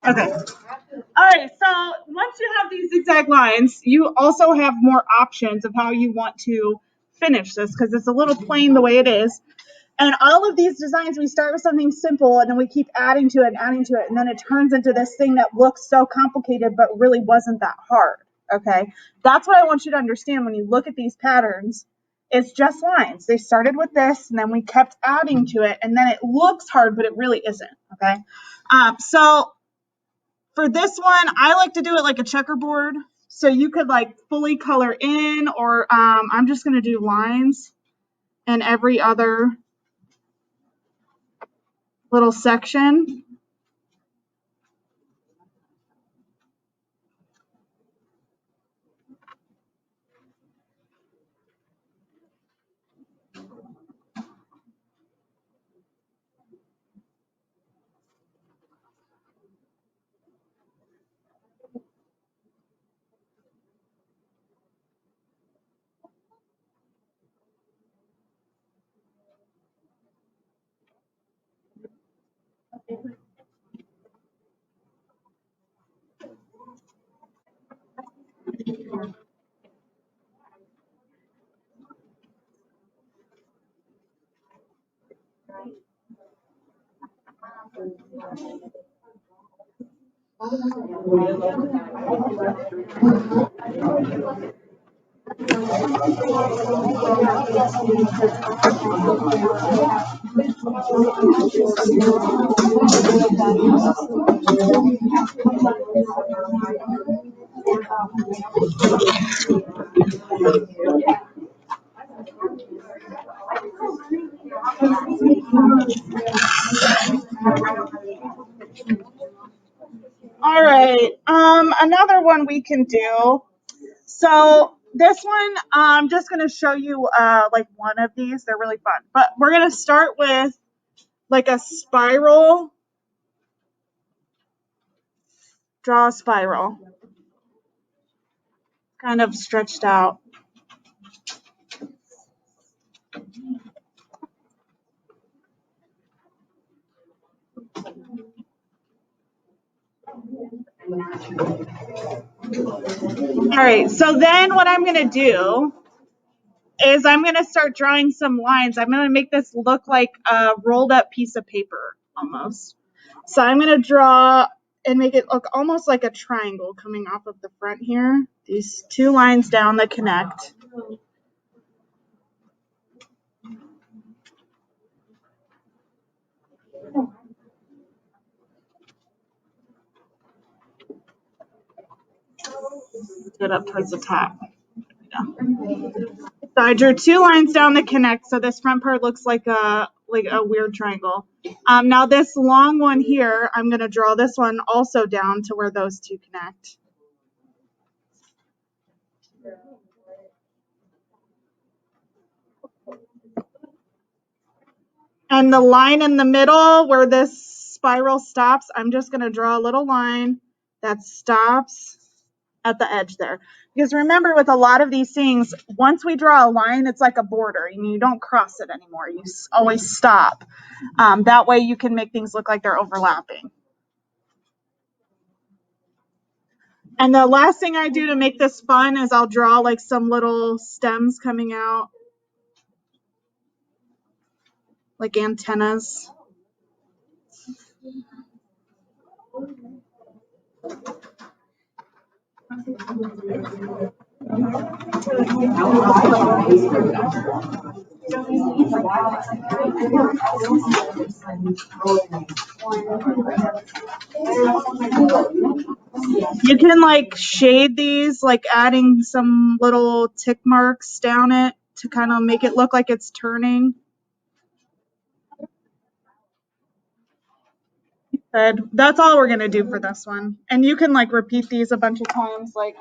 Okay. All right, so once you have these zigzag lines, you also have more options of how you want to finish this because it's a little plain the way it is. And all of these designs, we start with something simple and then we keep adding to it and adding to it. And then it turns into this thing that looks so complicated, but really wasn't that hard. Okay. That's what I want you to understand when you look at these patterns. It's just lines. They started with this and then we kept adding to it. And then it looks hard, but it really isn't. Okay. So for this one, I like to do it like a checkerboard. So you could like fully color in, or I'm just going to do lines in every other little section. All right. Another one we can do. So this one, I'm just going to show you like one of these. They're really fun. But we're going to start with like a spiral. Draw a spiral. Kind of stretched out. All right, so then what I'm going to do is I'm going to start drawing some lines. I'm going to make this look like a rolled up piece of paper almost. So I'm going to draw and make it look almost like a triangle coming off of the front here. These two lines down that connect. Get up towards the top. So I drew two lines down that connect, so this front part looks like a weird triangle. Now this long one here, I'm going to draw this one also down to where those two connect. And the line in the middle where this spiral stops, I'm just going to draw a little line that stops at the edge there. Because remember, with a lot of these things, once we draw a line, it's like a border and you don't cross it anymore. You always stop. That way you can make things look like they're overlapping. And the last thing I do to make this fun is I'll draw like some little stems coming out, like antennas. You can like shade these, like adding some little tick marks down it to kind of make it look like it's turning. Good. That's all we're gonna do for this one. And you can like repeat these a bunch of times. Like,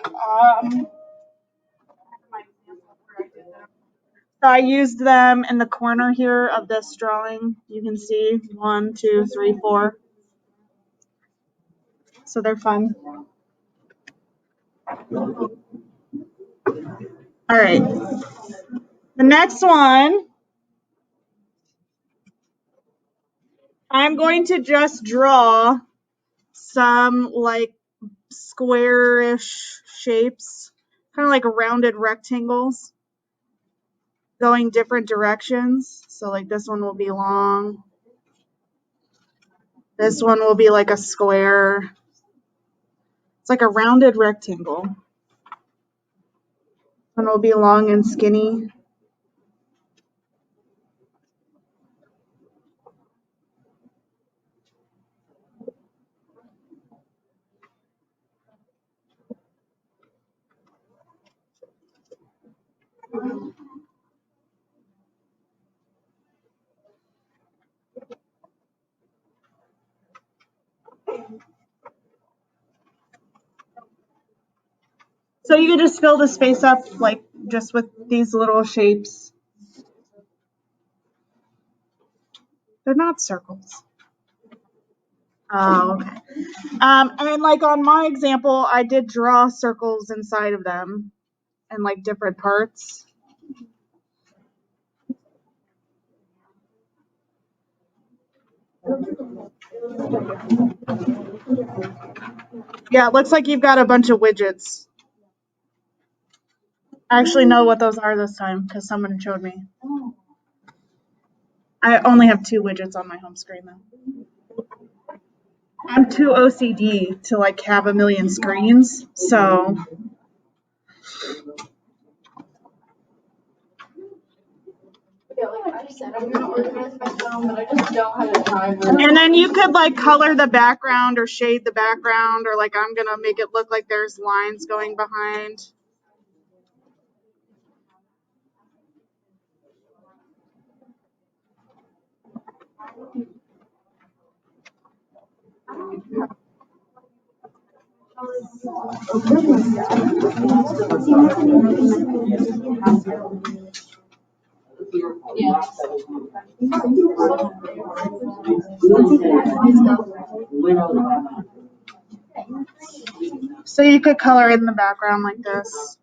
so I used them in the corner here of this drawing. You can see 1, 2, 3, 4. So they're fun. All right. The next one, I'm going to just draw some like squarish shapes, kind of like rounded rectangles going different directions. So like this one will be long. This one will be like a square. It's like a rounded rectangle. One will be long and skinny. So you can just fill the space up like just with these little shapes. They're not circles. Oh, okay. And like on my example, I did draw circles inside of them and like different parts. Yeah, it looks like you've got a bunch of widgets. I actually know what those are this time because someone showed me. I only have 2 widgets on my home screen though. I'm too OCD to like have a million screens, so. And then you could like color the background or shade the background, or like I'm gonna make it look like there's lines going behind. So you could color in the background like this.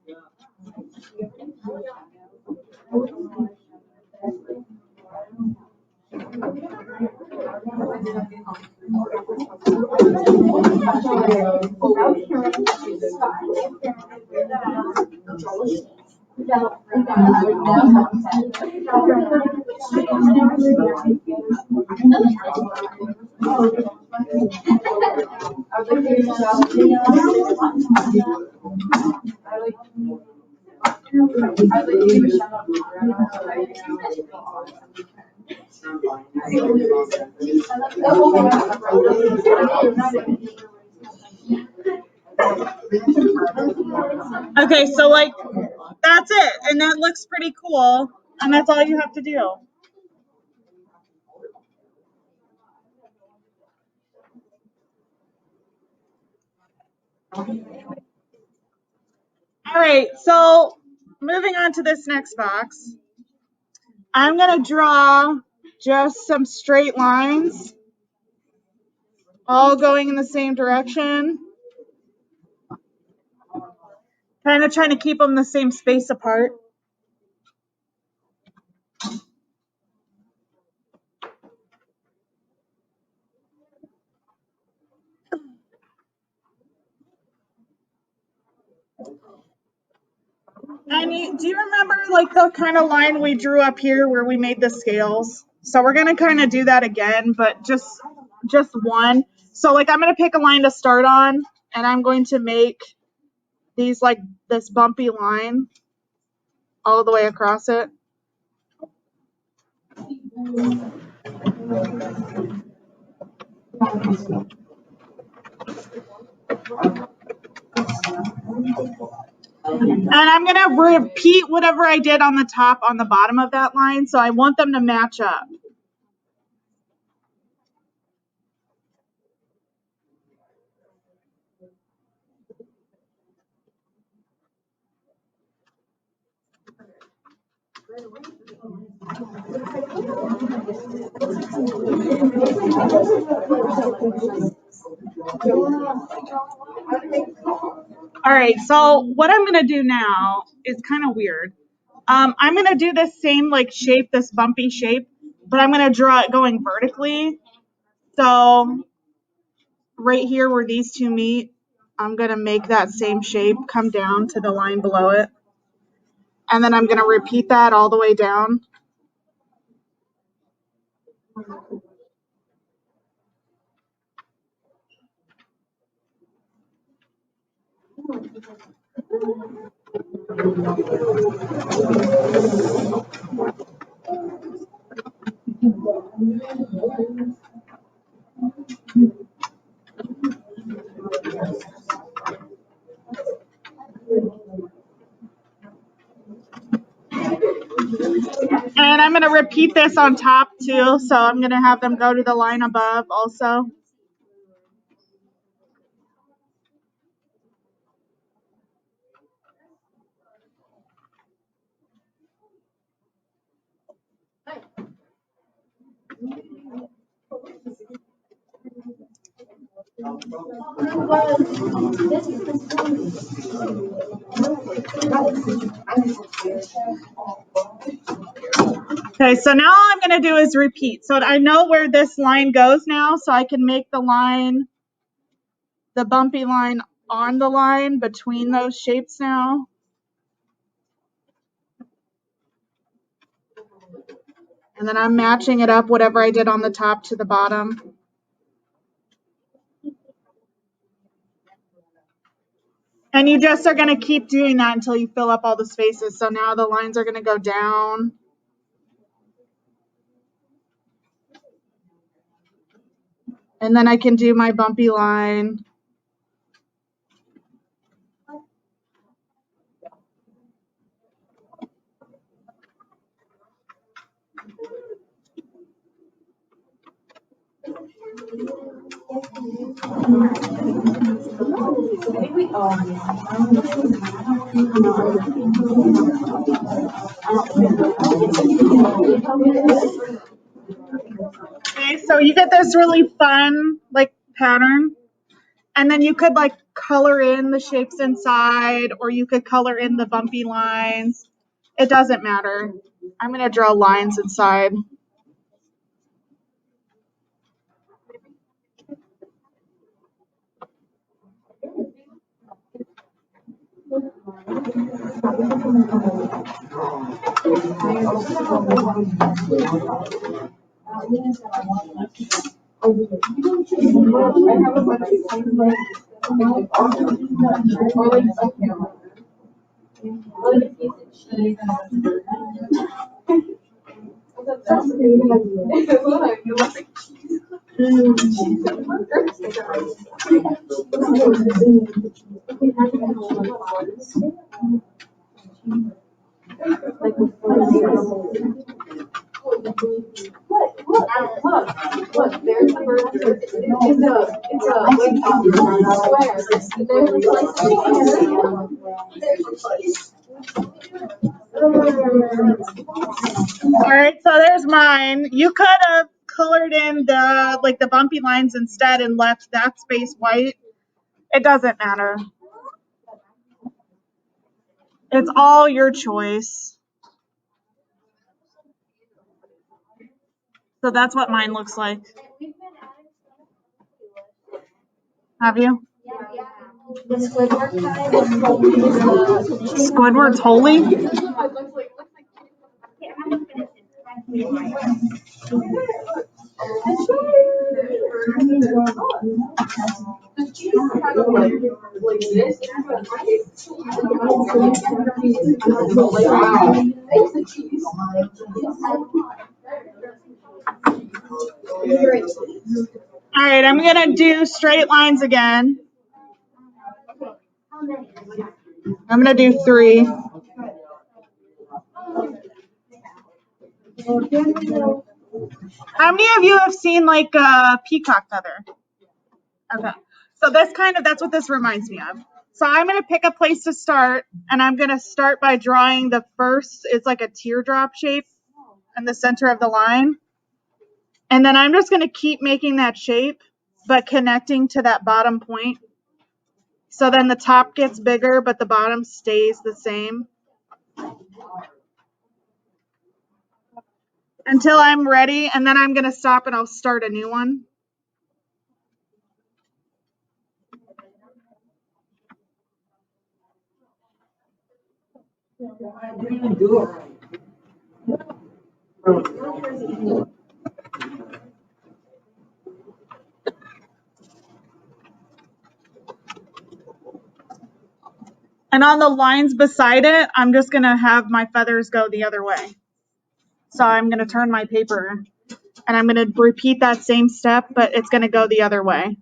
Okay, so like that's it, and that looks pretty cool, and that's all you have to do. All right, so moving on to this next box, I'm gonna draw just some straight lines, all going in the same direction. Kind of trying to keep them the same space apart. And do you remember like the kind of line we drew up here where we made the scales? So we're gonna kind of do that again, but just one. So like I'm gonna pick a line to start on, and I'm going to make these like this bumpy line all the way across it. And I'm gonna repeat whatever I did on the top on the bottom of that line, so I want them to match up. All right, so what I'm gonna do now is kind of weird. I'm gonna do this same like shape, this bumpy shape, but I'm gonna draw it going vertically. So right here where these two meet, I'm going to make that same shape come down to the line below it. And then I'm going to repeat that all the way down. And I'm going to repeat this on top too. So I'm going to have them go to the line above also. Okay, so now all I'm going to do is repeat. So I know where this line goes now, so I can make the line, the bumpy line on the line between those shapes now. And then I'm matching it up, whatever I did on the top to the bottom. And you just are going to keep doing that until you fill up all the spaces. So now the lines are going to go down. And then I can do my bumpy line. Okay, so you get this really fun like pattern. And then you could like color in the shapes inside, or you could color in the bumpy lines. It doesn't matter. I'm going to draw lines inside. Look, there's the bird. It's a All right, so there's mine. You could have colored in the bumpy lines instead and left that space white. It doesn't matter. It's all your choice. So that's what mine looks like. Have you? Squidward's holy? All right, I'm going to do straight lines again. I'm going to do 3. How many of you have seen like a peacock feather? Okay. So that's what this reminds me of. So I'm going to pick a place to start, and I'm going to start by drawing the first, it's like a teardrop shape in the center of the line. And then I'm just going to keep making that shape, but connecting to that bottom point. So then the top gets bigger, but the bottom stays the same. Until I'm ready, and then I'm going to stop and I'll start a new one. And on the lines beside it, I'm just gonna have my feathers go the other way. So I'm gonna turn my paper and I'm gonna repeat that same step, but it's gonna go the other way.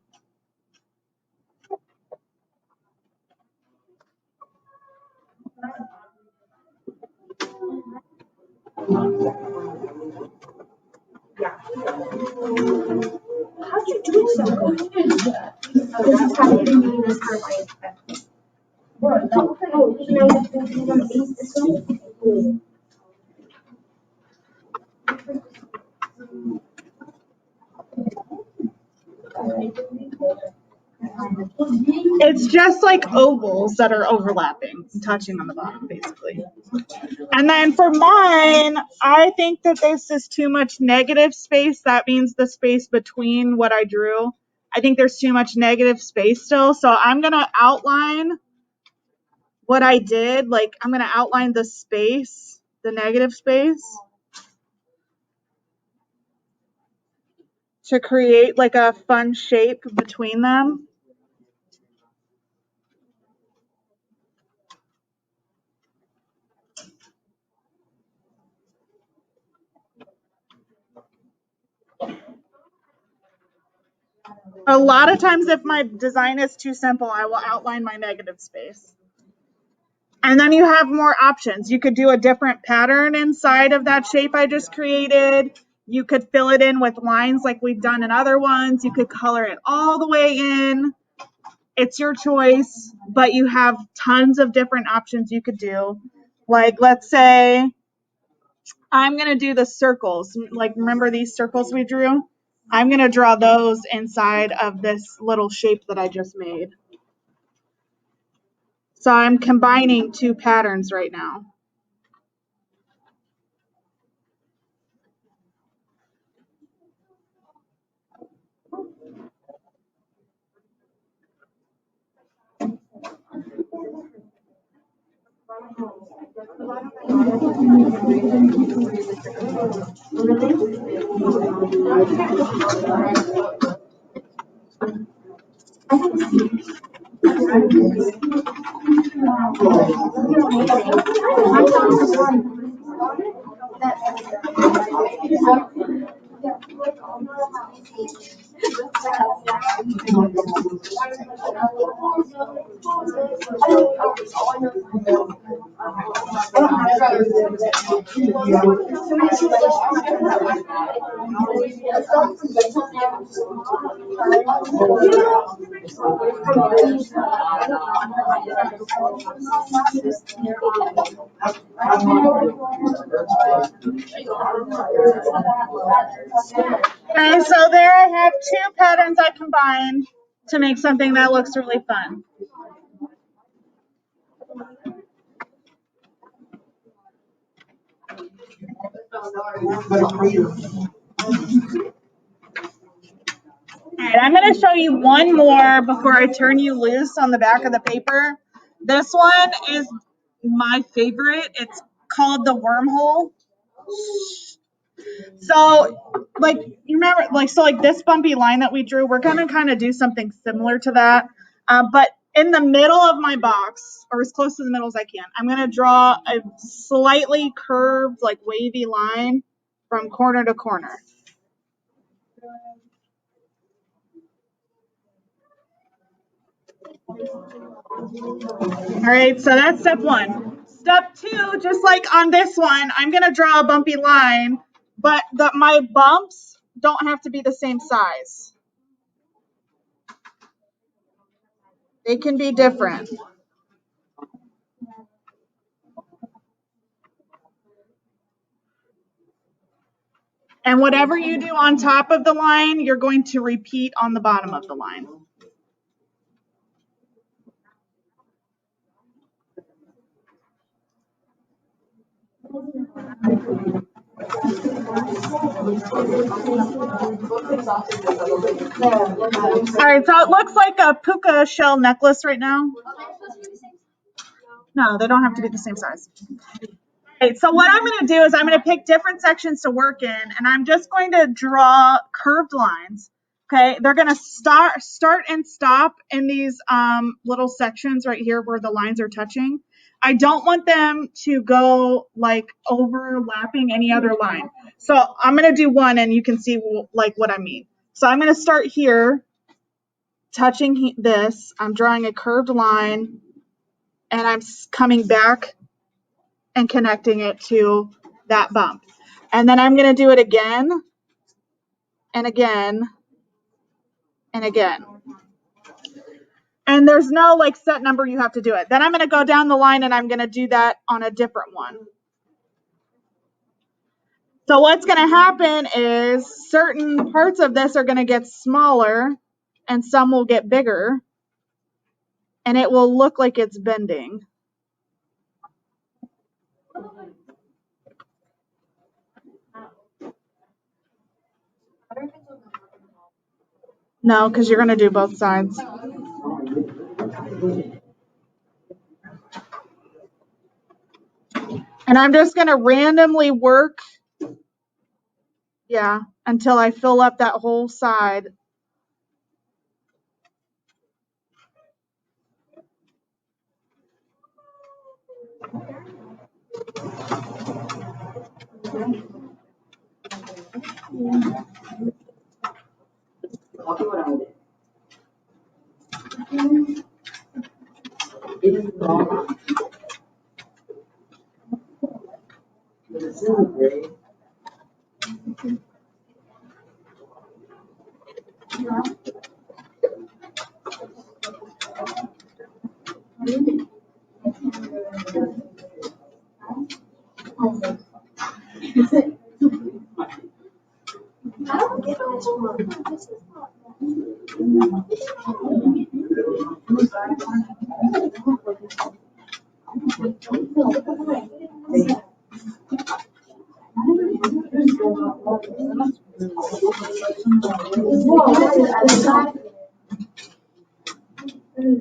How'd you do it so good? This is how you mean this for like. Oh, you know, you want to use this one? It's just like ovals that are overlapping and touching on the bottom, basically. And then for mine, I think that this is too much negative space. That means the space between what I drew. I think there's too much negative space still. So I'm going to outline what I did. Like, I'm going to outline the space, the negative space, to create like a fun shape between them. A lot of times if my design is too simple, I will outline my negative space. And then you have more options. You could do a different pattern inside of that shape I just created. You could fill it in with lines like we've done in other ones. You could color it all the way in. It's your choice, but you have tons of different options you could do. Like, let's say I'm going to do the circles. Like, remember these circles we drew? I'm going to draw those inside of this little shape that I just made. So I'm combining two patterns right now. Okay, so there I have two patterns I combined to make something that looks really fun. All right, I'm going to show you one more before I turn you loose on the back of the paper. This one is my favorite. It's called the wormhole. So, like, you remember, like, so like this bumpy line that we drew, we're going to kind of do something similar to that. But in the middle of my box, or as close to the middle as I can, I'm going to draw a slightly curved, like wavy line from corner to corner. All right, so that's step one. Step two, just like on this one, I'm going to draw a bumpy line, but my bumps don't have to be the same size. They can be different. And whatever you do on top of the line, you're going to repeat on the bottom of the line. All right, so it looks like a puka shell necklace right now. No, they don't have to be the same size. Okay, so what I'm going to do is I'm going to pick different sections to work in, and I'm just going to draw curved lines. Okay, they're going to start and stop in these little sections right here where the lines are touching. I don't want them to go like overlapping any other line. So I'm going to do one, and you can see like what I mean. So I'm going to start here, touching this. I'm drawing a curved line, and I'm coming back and connecting it to that bump. And then I'm going to do it again and again and again. And there's no like set number you have to do it. Then I'm going to go down the line and I'm going to do that on a different one. So what's going to happen is certain parts of this are going to get smaller and some will get bigger, and it will look like it's bending. No, because you're going to do both sides. And I'm just going to randomly work, until I fill up that whole side.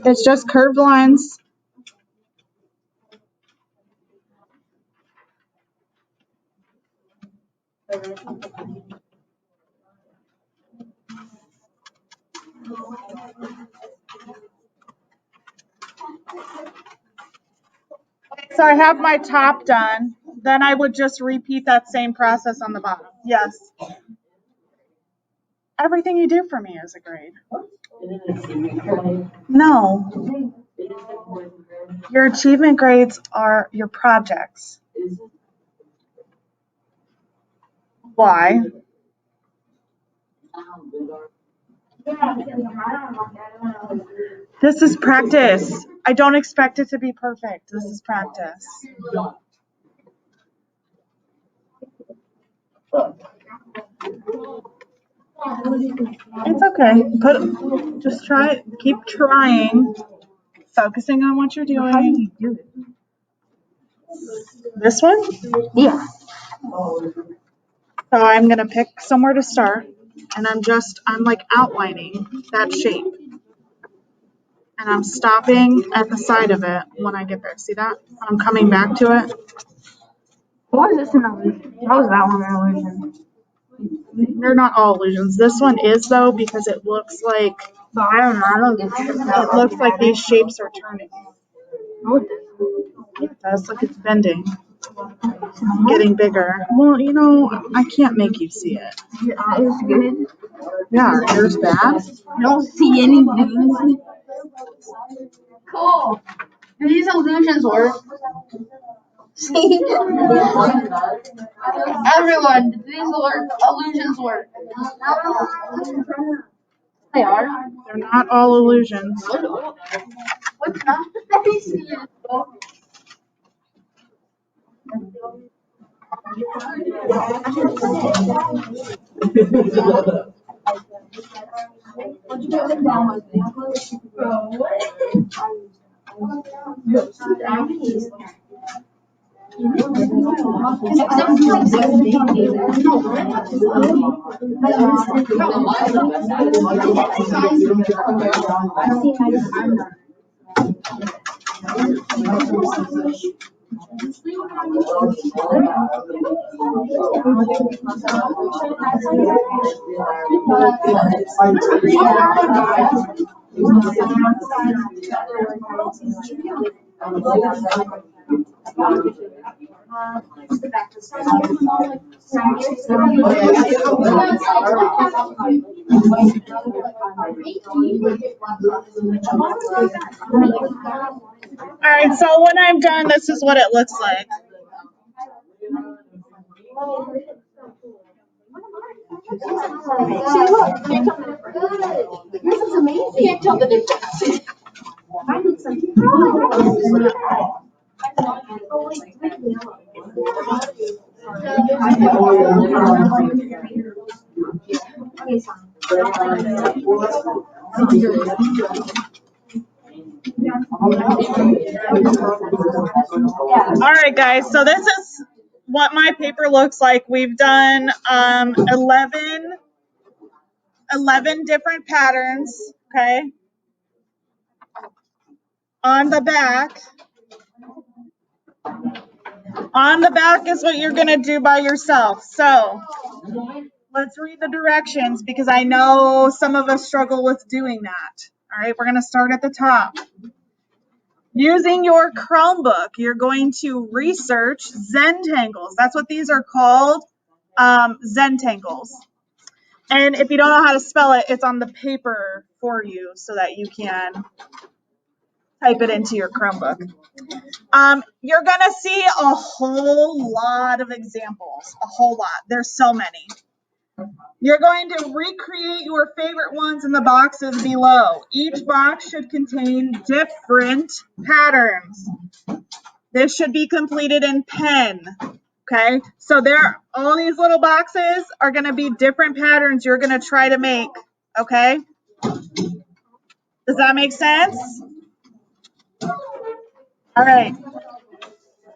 It's just curved lines. So I have my top done. Then I would just repeat that same process on the bottom. Yes. Everything you do for me is a grade. No. Your achievement grades are your projects. Why? This is practice. I don't expect it to be perfect. This is practice. It's okay. Just try. Keep trying. Focusing on what you're doing. How do you do it? This one? Yeah. So I'm gonna pick somewhere to start, and I'm like outlining that shape. And I'm stopping at the side of it when I get there. See that? I'm coming back to it. Why is this an illusion? How is that one an illusion? They're not all illusions. This one is though, because it looks like But I don't get tripped out. it looks like these shapes are turning. No, it doesn't. Yeah, it does. Look, it's bending. Getting bigger. Well, I can't make you see it. Your eye is good. Yeah, yours bad. I don't see anything. Cool. Do these illusions work? See? Everyone, do these illusions work? They are. They're not all illusions. What's not? Let me see it. All right, so when I'm done, this is what it looks like. See, look, can't tell the difference. Yours is amazing. Can't tell the difference. I need some. All right, guys, so this is what my paper looks like. We've done 11 different patterns, okay? On the back is what you're gonna do by yourself. So let's read the directions because I know some of us struggle with doing that. All right, we're gonna start at the top. Using your Chromebook, you're going to research Zentangles. That's what these are called, Zentangles. And if you don't know how to spell it, it's on the paper for you so that you can type it into your Chromebook. You're gonna see a whole lot of examples, a whole lot. There's so many. You're going to recreate your favorite ones in the boxes below. Each box should contain different patterns. This should be completed in pen. Okay, so all these little boxes are going to be different patterns you're going to try to make. Okay, does that make sense? All right,